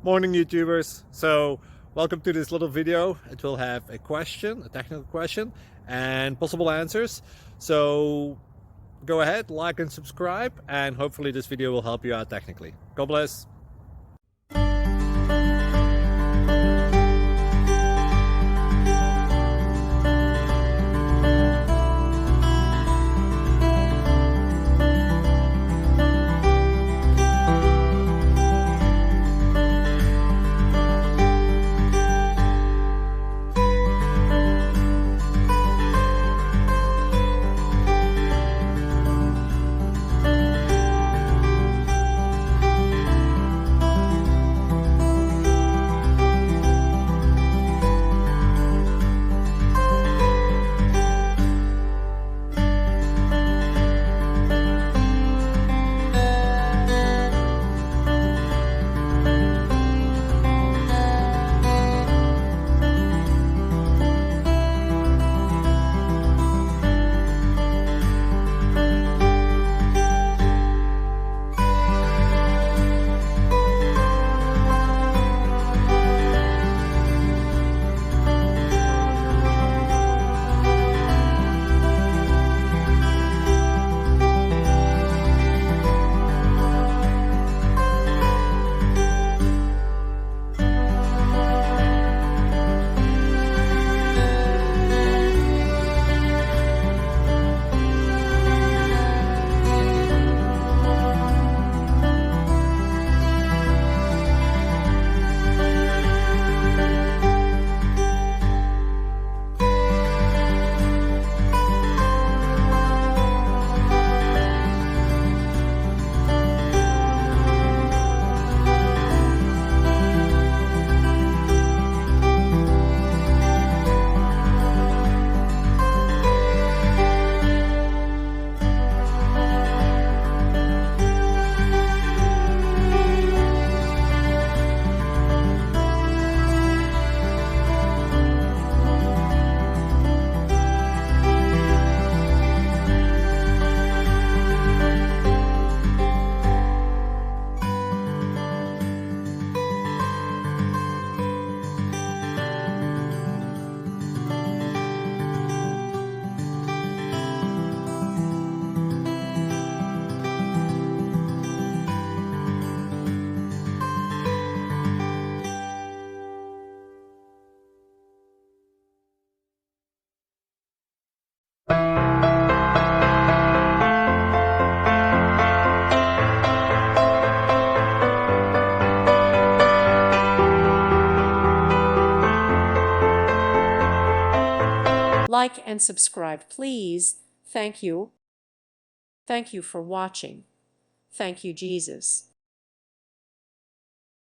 Morning YouTubers. So welcome to this little video. It will have a question, a technical question, and possible answers. So go ahead, like and subscribe, and hopefully this video will help you out technically. God bless. Like and subscribe, please. Thank you. Thank you for watching. Thank you, Jesus.